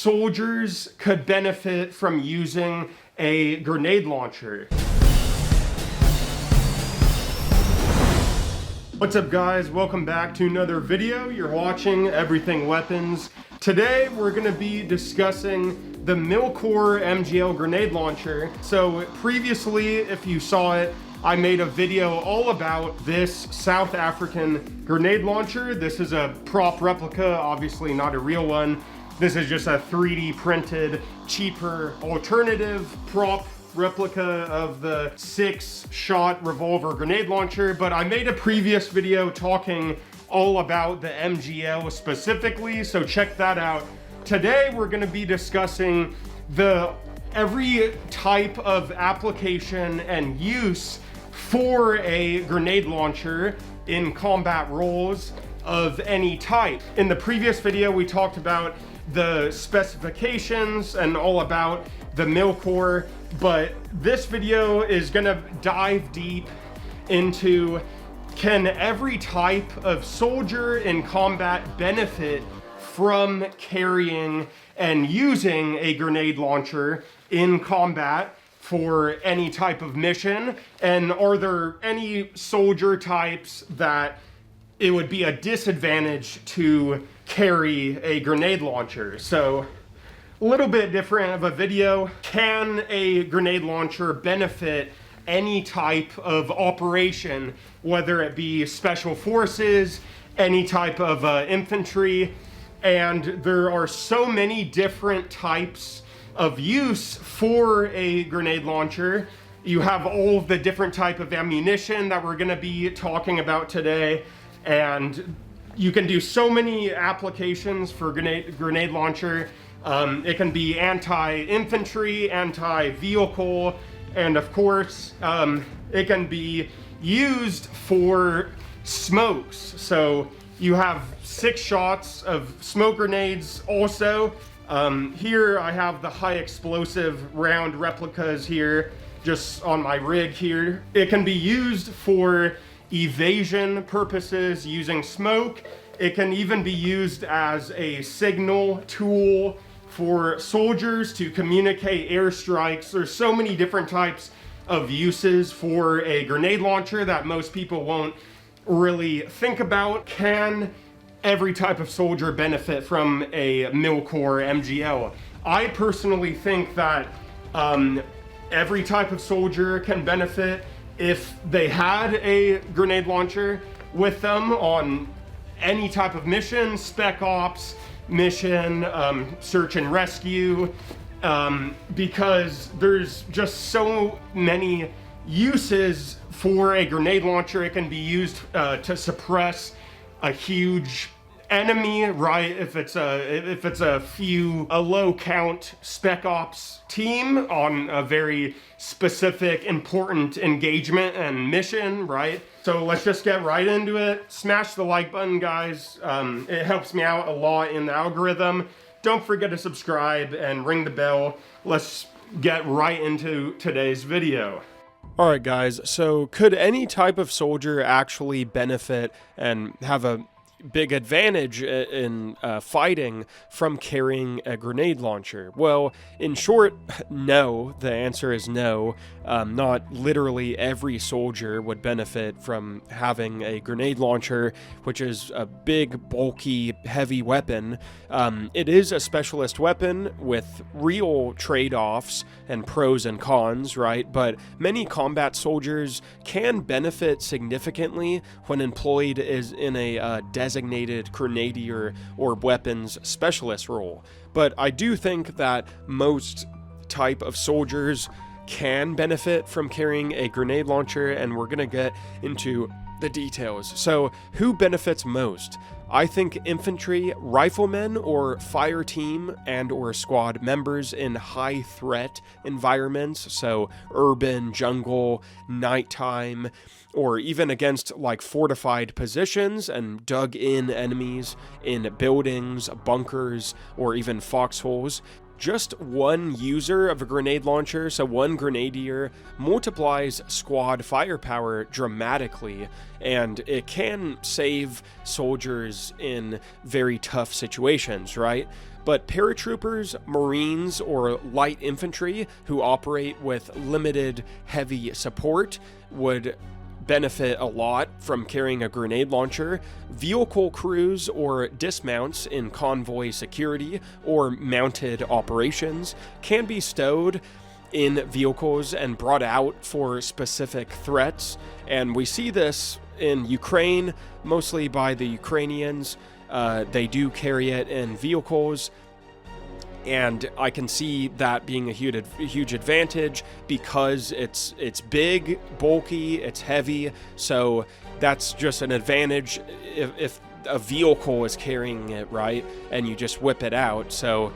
soldiers could benefit from using a grenade launcher. What's up guys, welcome back to another video. You're watching Everything Weapons. Today we're going to be discussing the Milkor MGL grenade launcher. So previously, if you saw it, I made a video all about this South African grenade launcher. This is a prop replica, obviously not a real one. This is just a 3D printed, cheaper alternative prop replica of the 6-shot revolver grenade launcher, but I made a previous video talking all about the MGL specifically, so check that out. Today we're going to be discussing every type of application and use for a grenade launcher in combat roles of any type. In the previous video we talked about the specifications and all about the Milkor, but this video is gonna dive deep into, can every type of soldier in combat benefit from carrying and using a grenade launcher in combat for any type of mission? And are there any soldier types that it would be a disadvantage to carry a grenade launcher? So a little bit different of a video. Can a grenade launcher benefit any type of operation, whether it be special forces, any type of infantry? And there are so many different types of use for a grenade launcher. You have all of the different type of ammunition that we're gonna be talking about today, and you can do so many applications for grenade launcher. It can be anti-infantry, anti-vehicle, and of course, it can be used for smokes. So you have 6 shots of smoke grenades also. Here I have the high explosive round replicas here, just on my rig here. It can be used for evasion purposes using smoke. It can even be used as a signal tool for soldiers to communicate airstrikes. There's so many different types of uses for a grenade launcher that most people won't really think about. Can every type of soldier benefit from a Milkor MGL? I personally think that every type of soldier can benefit if they had a grenade launcher with them on any type of mission, spec ops mission, search and rescue, because there's just so many uses for a grenade launcher. It can be used to suppress a huge enemy, right? If it's a low count spec ops team on a very specific important engagement and mission, right? So let's just get right into it. Smash the like button, guys. It helps me out a lot in the algorithm. Don't forget to subscribe and ring the bell. Let's get right into today's video. Alright guys, so could any type of soldier actually benefit and have a big advantage in fighting from carrying a grenade launcher? Well, in short, no. The answer is no. Not literally every soldier would benefit from having a grenade launcher, which is a big, bulky, heavy weapon. It is a specialist weapon with real trade-offs and pros and cons, right? But many combat soldiers can benefit significantly when employed in a designated grenadier or weapons specialist role. But I do think that most type of soldiers can benefit from carrying a grenade launcher, and we're gonna get into the details. So who benefits most? I think infantry, riflemen, or fire team and or squad members in high threat environments, so urban, jungle, nighttime, or even against like fortified positions and dug in enemies in buildings, bunkers, or even foxholes. just one user of a grenade launcher, so one grenadier, multiplies squad firepower dramatically, and it can save soldiers in very tough situations, right? But paratroopers, marines, or light infantry who operate with limited heavy support would benefit a lot from carrying a grenade launcher. Vehicle crews or dismounts in convoy security or mounted operations can be stowed in vehicles and brought out for specific threats. And we see this in Ukraine, mostly by the Ukrainians. They do carry it in vehicles, and I can see that being a huge advantage because it's big, bulky, it's heavy, so that's just an advantage if a vehicle is carrying it, right, and you just whip it out. So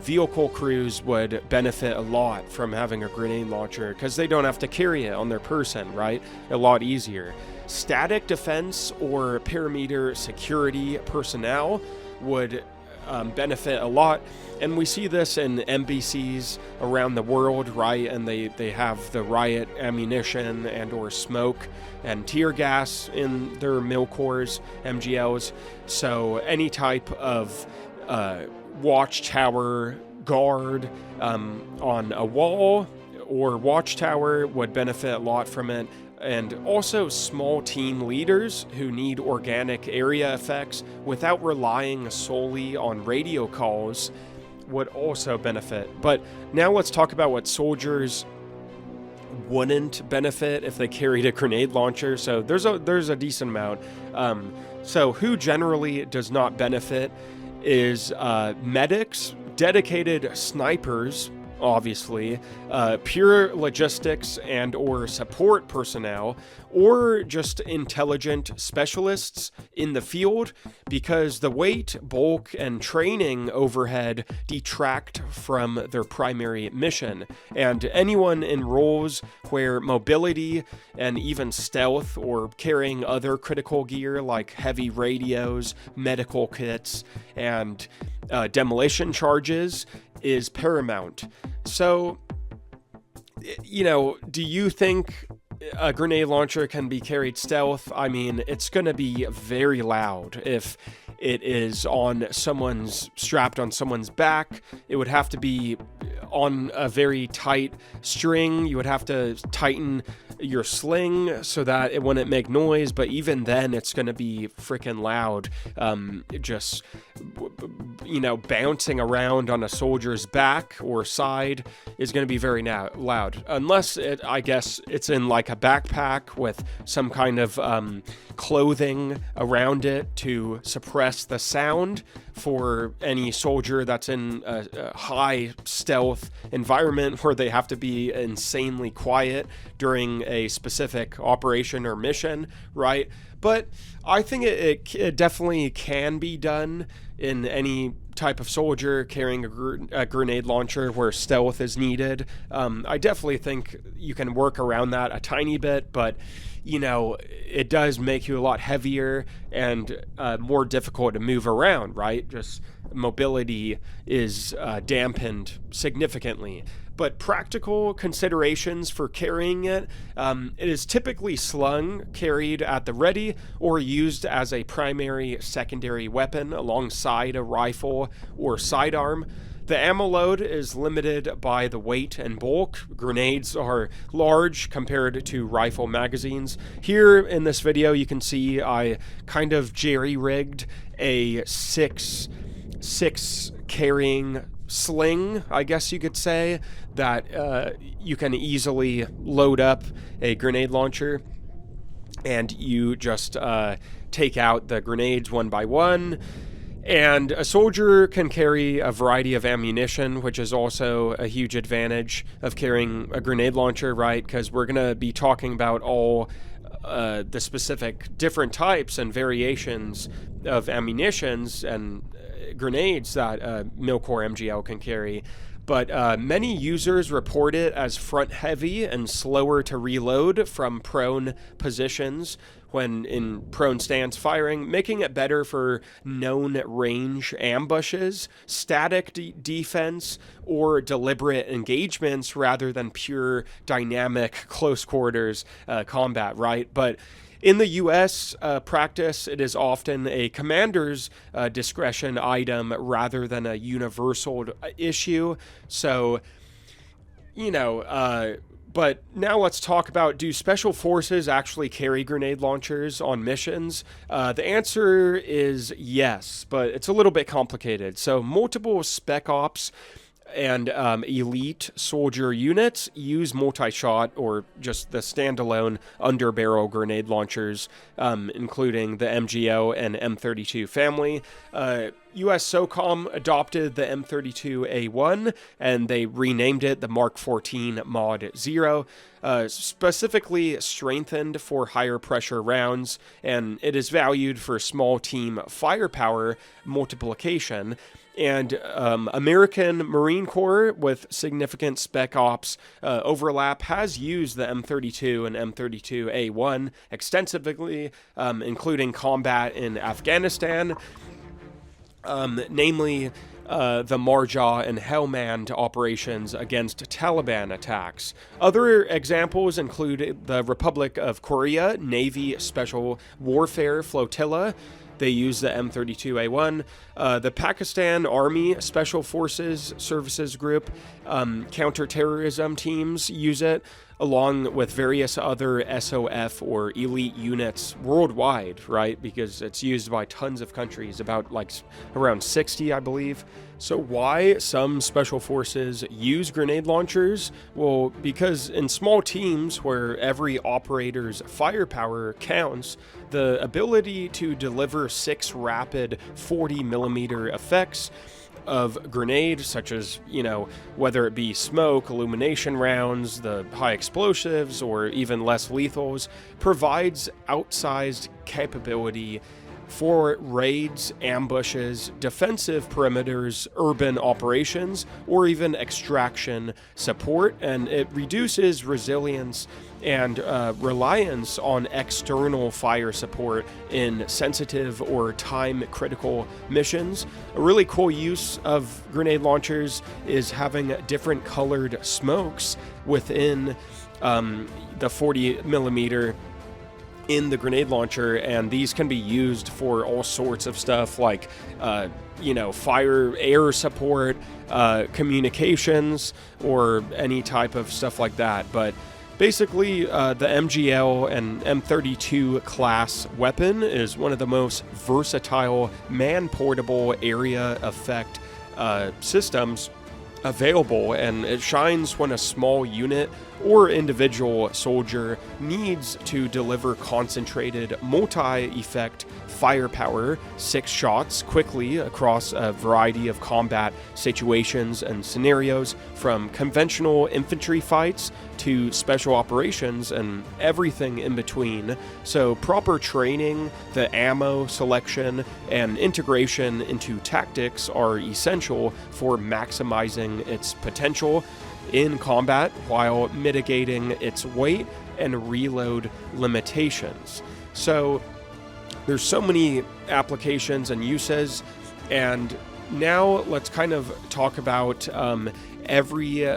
vehicle crews would benefit a lot from having a grenade launcher because they don't have to carry it on their person, right? A lot easier. Static defense or perimeter security personnel would benefit a lot, and we see this in NBCs around the world, right? And they have the riot ammunition and or smoke and tear gas in their Milkors MGLs. So any type of watchtower guard on a wall or watchtower would benefit a lot from it. And also small team leaders who need organic area effects without relying solely on radio calls would also benefit. But now let's talk about what soldiers wouldn't benefit if they carried a grenade launcher. So there's a decent amount. So who generally does not benefit is medics, dedicated snipers, obviously, pure logistics and or support personnel, or just intelligent specialists in the field, because the weight, bulk, and training overhead detract from their primary mission. And anyone in roles where mobility and even stealth or carrying other critical gear like heavy radios, medical kits, and demolition charges is paramount. So, you know, do you think a grenade launcher can be carried stealth? I mean, it's going to be very loud if it is strapped on someone's back. It would have to be on a very tight string. You would have to tighten your sling so that it wouldn't make noise, but even then it's going to be freaking loud. Just, you know, bouncing around on a soldier's back or side is going to be very loud, unless I guess it's in like a backpack with some kind of clothing around it to suppress the sound for any soldier that's in a high stealth environment where they have to be insanely quiet during a specific operation or mission, right? But I think it definitely can be done in any type of soldier carrying a grenade launcher where stealth is needed. I definitely think you can work around that a tiny bit, but you know, it does make you a lot heavier and more difficult to move around, right? Just mobility is dampened significantly. But practical considerations for carrying it, it is typically slung, carried at the ready, or used as a primary, secondary weapon alongside a rifle or sidearm. The ammo load is limited by the weight and bulk. Grenades are large compared to rifle magazines. Here in this video, you can see I kind of jerry-rigged a six carrying sling, I guess you could say, that you can easily load up a grenade launcher, and you just take out the grenades one by one. And a soldier can carry a variety of ammunition, which is also a huge advantage of carrying a grenade launcher, right? Because we're going to be talking about all the specific different types and variations of ammunitions and grenades that Milkor MGL can carry. But many users report it as front heavy and slower to reload from prone positions when in prone stance firing, making it better for known range ambushes, static defense, or deliberate engagements rather than pure dynamic close quarters combat, right? But in the U.S. Practice, it is often a commander's discretion item rather than a universal issue. So, but now let's talk about, do special forces actually carry grenade launchers on missions? The answer is yes, but it's a little bit complicated. So multiple spec ops and elite soldier units use multi-shot or just the standalone underbarrel grenade launchers, including the MGL and M32 family. US SOCOM adopted the M32A1 and they renamed it the Mark 14 Mod 0, specifically strengthened for higher pressure rounds, and it is valued for small team firepower multiplication. And American Marine Corps, with significant spec ops overlap, has used the M32 and M32A1 extensively, including combat in Afghanistan, namely the Marja and Helmand operations against Taliban attacks. Other examples include the Republic of Korea Navy Special Warfare Flotilla. They use the M32A1. The Pakistan Army Special Forces Services Group counterterrorism teams use it, along with various other SOF or elite units worldwide, right? Because it's used by tons of countries, about like around 60, I believe. So why some special forces use grenade launchers? Well, because in small teams where every operator's firepower counts, the ability to deliver 6 rapid 40mm effects of grenade, such as, whether it be smoke, illumination rounds, the high explosives, or even less lethals, provides outsized capability for raids, ambushes, defensive perimeters, urban operations, or even extraction support, and it reduces resilience and reliance on external fire support in sensitive or time-critical missions. A really cool use of grenade launchers is having different colored smokes within the 40mm in the grenade launcher, and these can be used for all sorts of stuff like fire air support, communications, or any type of stuff like that. But basically, the MGL and M32 class weapon is one of the most versatile man-portable area effect systems available, and it shines when a small unit or individual soldier needs to deliver concentrated multi-effect firepower, 6 shots quickly across a variety of combat situations and scenarios, from conventional infantry fights to special operations and everything in between. So proper training, the ammo selection, and integration into tactics are essential for maximizing its potential in combat while mitigating its weight and reload limitations. So there's so many applications and uses, and now let's kind of talk about every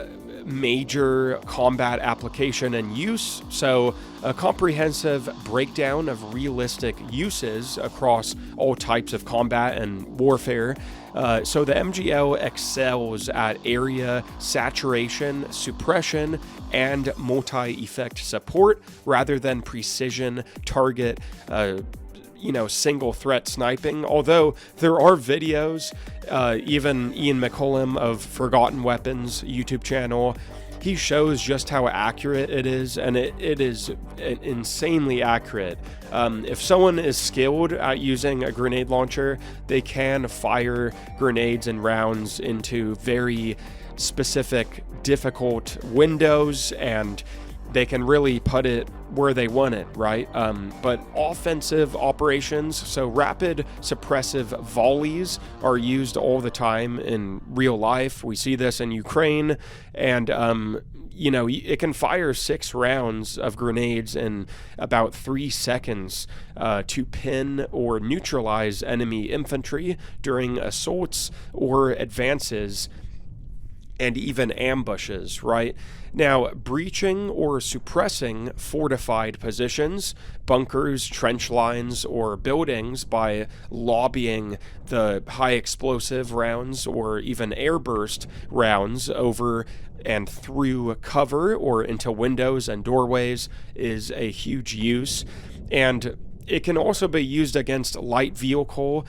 major combat application and use. So a comprehensive breakdown of realistic uses across all types of combat and warfare. So the MGL excels at area saturation, suppression, and multi-effect support rather than precision target single threat sniping. Although there are videos, even Ian McCollum of Forgotten Weapons YouTube channel, he shows just how accurate it is, and it is insanely accurate. If someone is skilled at using a grenade launcher, they can fire grenades and rounds into very specific, difficult windows, and they can really put it where they want it, right? But offensive operations, so rapid suppressive volleys are used all the time in real life. We see this in Ukraine, and you know, it can fire 6 rounds of grenades in about 3 seconds to pin or neutralize enemy infantry during assaults or advances and even ambushes, right? Now, breaching or suppressing fortified positions, bunkers, trench lines, or buildings by lobbying the high explosive rounds or even airburst rounds over and through cover or into windows and doorways is a huge use. And it can also be used against light vehicle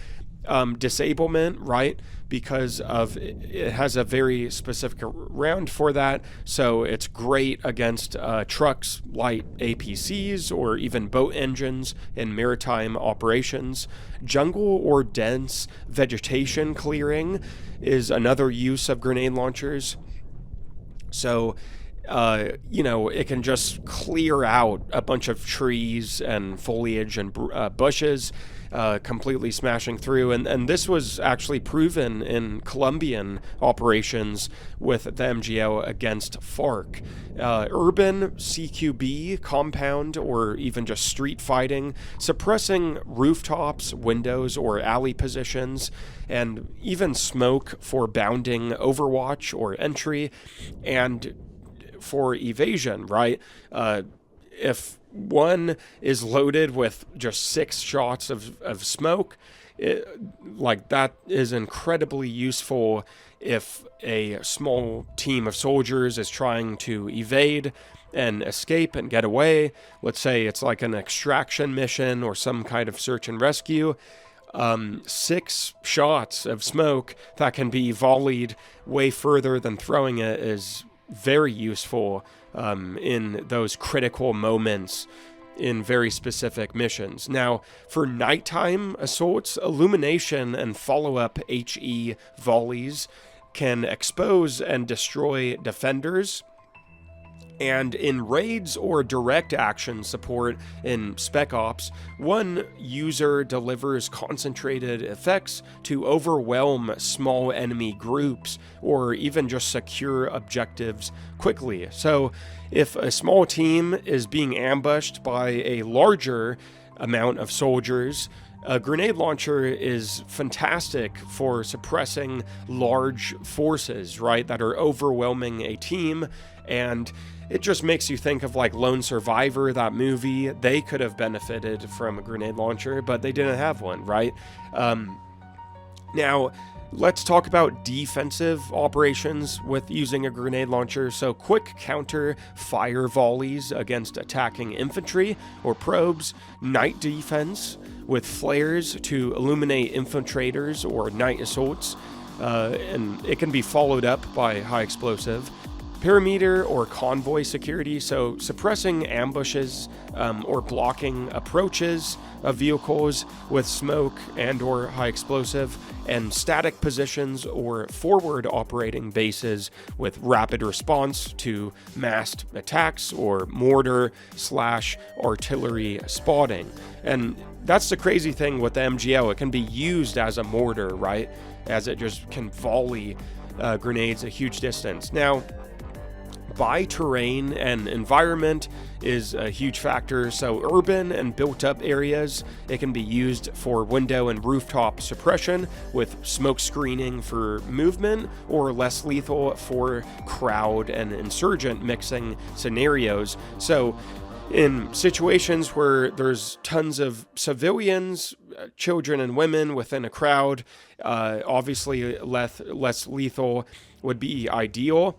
disablement, right? Because of it has a very specific round for that. So it's great against trucks, light APCs, or even boat engines in maritime operations. Jungle or dense vegetation clearing is another use of grenade launchers. So you know, it can just clear out a bunch of trees and foliage and bushes, completely smashing through. And this was actually proven in Colombian operations with the MGL against FARC. Urban CQB, compound, or even just street fighting, suppressing rooftops, windows, or alley positions, and even smoke for bounding overwatch or entry, and for evasion, right? If one is loaded with just 6 shots of smoke, like that is incredibly useful if a small team of soldiers is trying to evade and escape and get away. Let's say it's like an extraction mission or some kind of search and rescue. 6 shots of smoke that can be volleyed way further than throwing it is very useful in those critical moments in very specific missions. Now, for nighttime assaults, illumination and follow-up HE volleys can expose and destroy defenders. And in raids or direct action support in Spec Ops, one user delivers concentrated effects to overwhelm small enemy groups or even just secure objectives quickly. So if a small team is being ambushed by a larger amount of soldiers, a grenade launcher is fantastic for suppressing large forces, right, that are overwhelming a team. And it just makes you think of like Lone Survivor, that movie. They could have benefited from a grenade launcher, but they didn't have one, right? Now, let's talk about defensive operations with using a grenade launcher. So quick counter fire volleys against attacking infantry or probes, night defense with flares to illuminate infiltrators or night assaults, and it can be followed up by high explosive. Perimeter or convoy security, so suppressing ambushes or blocking approaches of vehicles with smoke and or high explosive, and static positions or forward operating bases with rapid response to massed attacks or mortar/artillery spotting. And that's the crazy thing with the MGL. It can be used as a mortar, right? As it just can volley grenades a huge distance. Now, by terrain and environment is a huge factor. So urban and built-up areas, it can be used for window and rooftop suppression with smoke screening for movement, or less lethal for crowd and insurgent mixing scenarios. So in situations where there's tons of civilians, children and women within a crowd, obviously less lethal would be ideal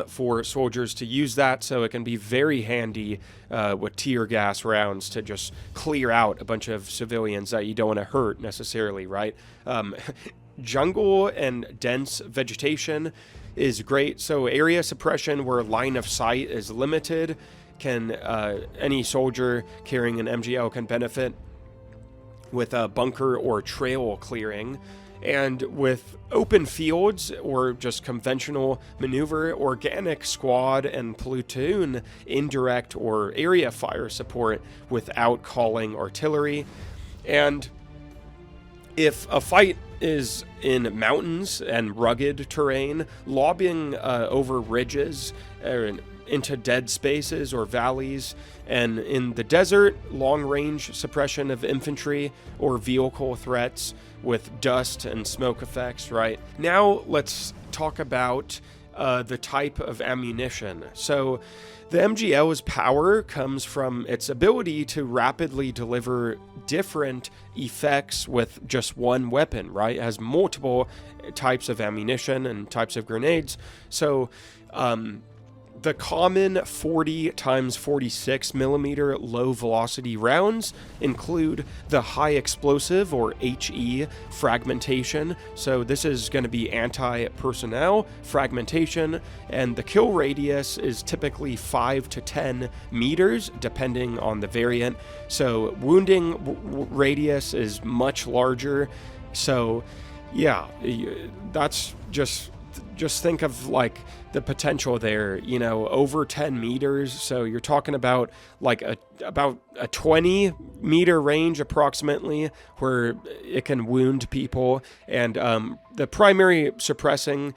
for soldiers to use that. So it can be very handy with tear gas rounds to just clear out a bunch of civilians that you don't want to hurt necessarily, right? Jungle and dense vegetation is great. So area suppression where line of sight is limited, can any soldier carrying an MGL can benefit with a bunker or trail clearing. And with open fields or just conventional maneuver, organic squad and platoon indirect or area fire support without calling artillery. And if a fight is in mountains and rugged terrain, lobbing over ridges into dead spaces or valleys, and in the desert, long-range suppression of infantry or vehicle threats with dust and smoke effects, right? Now let's talk about the type of ammunition. So the MGL's power comes from its ability to rapidly deliver different effects with just one weapon, right? It has multiple types of ammunition and types of grenades. So the common 40 times 46 millimeter low velocity rounds include the high explosive or HE fragmentation. So this is going to be anti-personnel fragmentation, and the kill radius is typically 5 to 10 meters depending on the variant. So wounding radius is much larger. So yeah, that's just think of like the potential there, you know, over 10 meters. So you're talking about like about a 20 meter range approximately where it can wound people. And the primary suppressing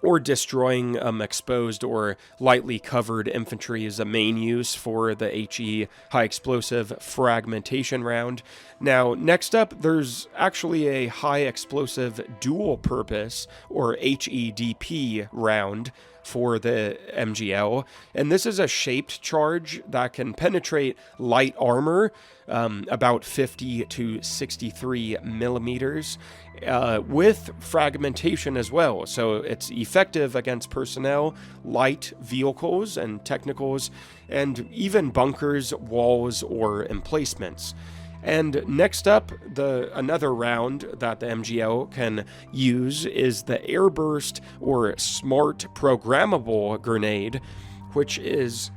or destroying exposed or lightly covered infantry is the main use for the HE high explosive fragmentation round. Now, next up, there's actually a high explosive dual purpose or HEDP round for the MGL, and this is a shaped charge that can penetrate light armor about 50 to 63 millimeters with fragmentation as well. So it's effective against personnel, light vehicles and technicals, and even bunkers, walls, or emplacements. And next up, another round that the MGL can use is the airburst or smart programmable grenade, which is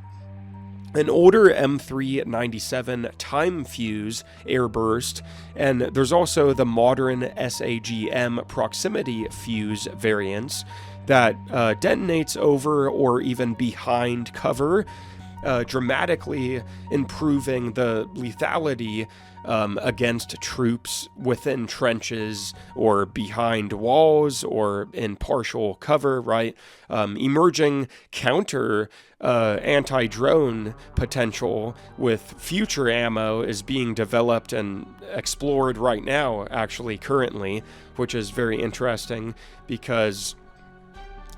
an older M397 time fuse airburst, and there's also the modern SAGM proximity fuse variants that detonates over or even behind cover, dramatically improving the lethality against troops within trenches or behind walls or in partial cover, right? Emerging counter anti-drone potential with future ammo is being developed and explored right now, actually currently, which is very interesting because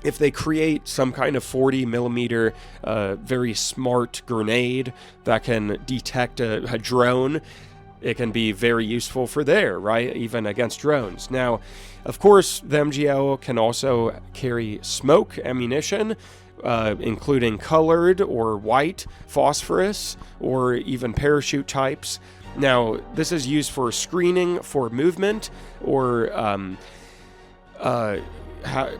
if they create some kind of 40 millimeter very smart grenade that can detect a drone, it can be very useful for there, right? Even against drones. Now, of course, the MGL can also carry smoke ammunition, including colored or white phosphorus, or even parachute types. Now, this is used for screening for movement or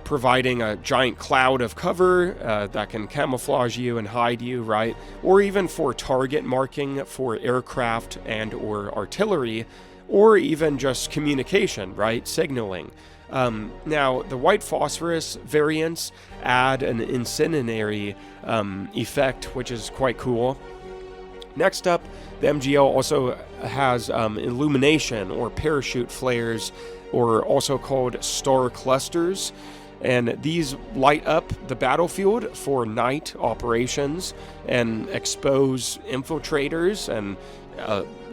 providing a giant cloud of cover that can camouflage you and hide you, right? Or even for target marking for aircraft and or artillery, or even just communication, right? Signaling. Now, the white phosphorus variants add an incendiary effect, which is quite cool. Next up, the MGL also has illumination or parachute flares, or also called star clusters, and these light up the battlefield for night operations and expose infiltrators and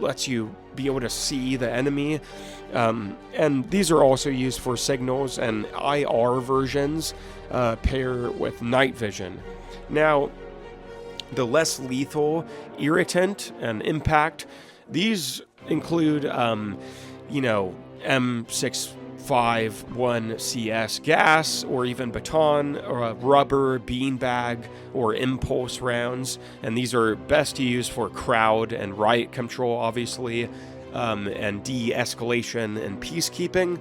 lets you be able to see the enemy. And these are also used for signals, and IR versions pair with night vision. Now, the less lethal irritant and impact, these include, M651CS gas, or even baton, or rubber, beanbag, or impulse rounds. And these are best to use for crowd and riot control, obviously, and de-escalation and peacekeeping.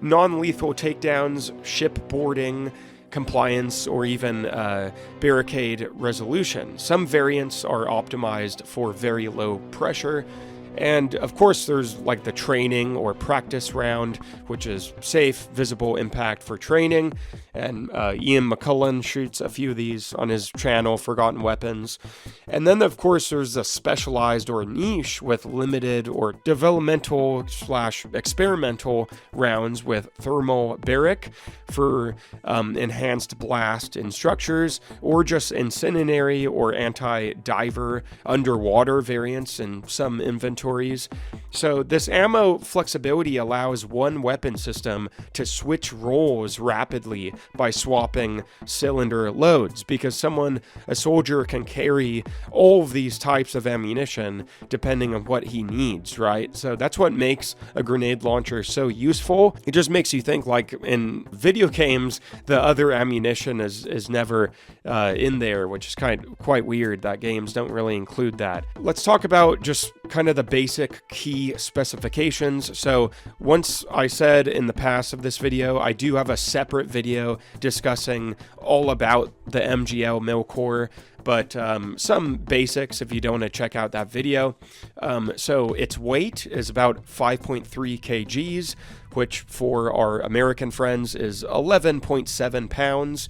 Non-lethal takedowns, shipboarding, compliance, or even barricade resolution. Some variants are optimized for very low pressure, And of course, there's like the training or practice round, which is safe, visible impact for training. And Ian McCullen shoots a few of these on his channel, Forgotten Weapons. And then, of course, there's the specialized or niche with limited or developmental / experimental rounds with thermal barrack for enhanced blast in structures, or just incendiary or anti-diver underwater variants in some inventories. So this ammo flexibility allows one weapon system to switch roles rapidly by swapping cylinder loads, because a soldier can carry all of these types of ammunition depending on what he needs, right? So that's what makes a grenade launcher so useful. It just makes you think, like in video games, the other ammunition is never in there, which is quite weird that games don't really include that. Let's talk about just kind of the basic key specifications. So once I said in the past of this video, I do have a separate video discussing all about the MGL Milkor, but some basics if you don't want to check out that video. So its weight is about 5.3 kgs, which for our American friends is 11.7 pounds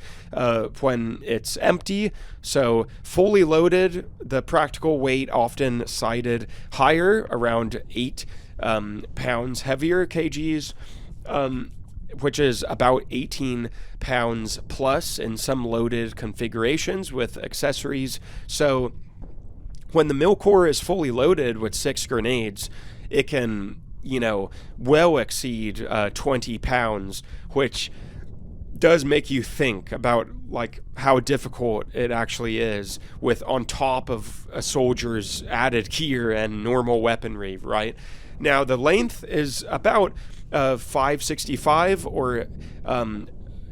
when it's empty. So fully loaded, the practical weight often cited higher, around 8 pounds heavier kgs, which is about 18 pounds plus in some loaded configurations with accessories. So when the Milkor is fully loaded with 6 grenades, it can, well exceed 20 pounds, which does make you think about like how difficult it actually is with on top of a soldier's added gear and normal weaponry, right? Now the length is about 565 or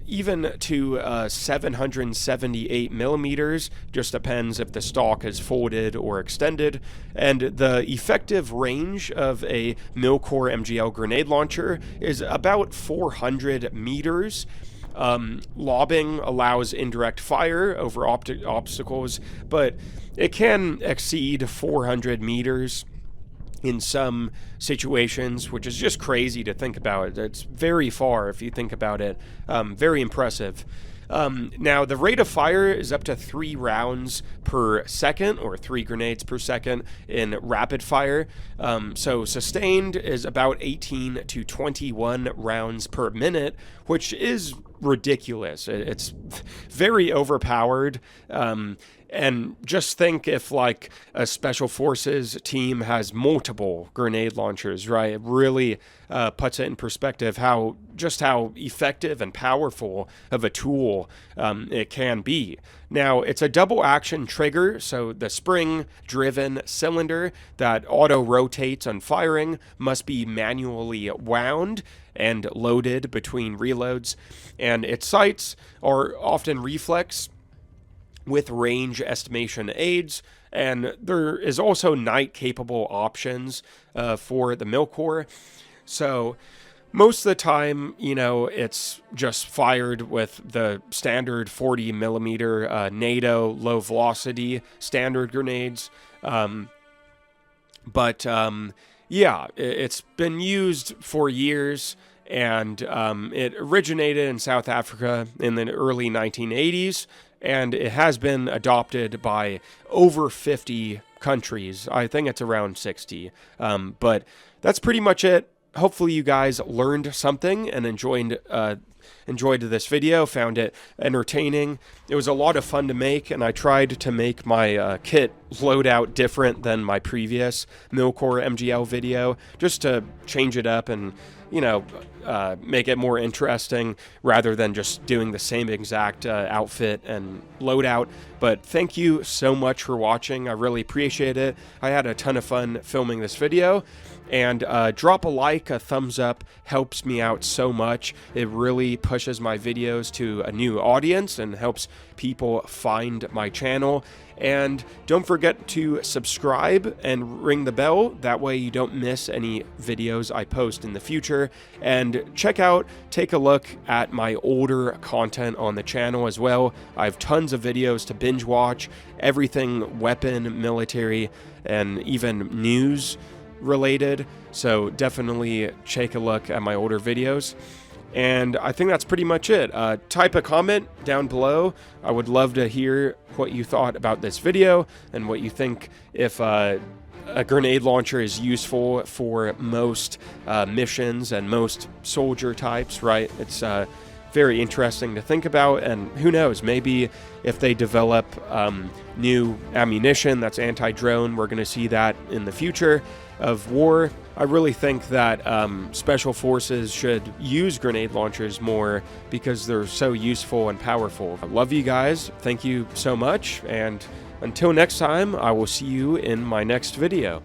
even to 778 millimeters, just depends if the stock is folded or extended. And the effective range of a Milkor MGL grenade launcher is about 400 meters. Lobbing allows indirect fire over obstacles, but it can exceed 400 meters in some situations, which is just crazy to think about. It's very far if you think about it. Very impressive. Now, the rate of fire is up to 3 rounds per second, or 3 grenades per second in rapid fire. So sustained is about 18 to 21 rounds per minute, which is ridiculous. It's very overpowered. And just think if like a special forces team has multiple grenade launchers, right? It really puts it in perspective how effective and powerful of a tool it can be. Now, it's a double action trigger, so the spring-driven cylinder that auto-rotates on firing must be manually wound and loaded between reloads, and its sights are often reflex with range estimation aids, and there is also night-capable options for the Milkor. So most of the time, it's just fired with the standard 40 millimeter NATO low velocity standard grenades. But it's been used for years, and it originated in South Africa in the early 1980s, and it has been adopted by over 50 countries. I think it's around 60. But that's pretty much it. Hopefully you guys learned something and enjoyed this video, found it entertaining. It was a lot of fun to make, and I tried to make my kit loadout different than my previous Milkor MGL video, just to change it up and make it more interesting rather than just doing the same exact outfit and loadout. But thank you so much for watching. I really appreciate it. I had a ton of fun filming this video. And drop a like, a thumbs up, helps me out so much. It really pushes my videos to a new audience and helps people find my channel. And don't forget to subscribe and ring the bell. That way you don't miss any videos I post in the future. And take a look at my older content on the channel as well. I have tons of videos to binge watch, everything weapon, military, and even news. related, so definitely take a look at my older videos. And I think that's pretty much it. Type a comment down below. I would love to hear what you thought about this video and what you think if a grenade launcher is useful for most missions and most soldier types, right? It's very interesting to think about, and who knows, maybe if they develop new ammunition that's anti-drone, we're going to see that in the future of war. I really think that special forces should use grenade launchers more because they're so useful and powerful. I love you guys. Thank you so much, and until next time, I will see you in my next video.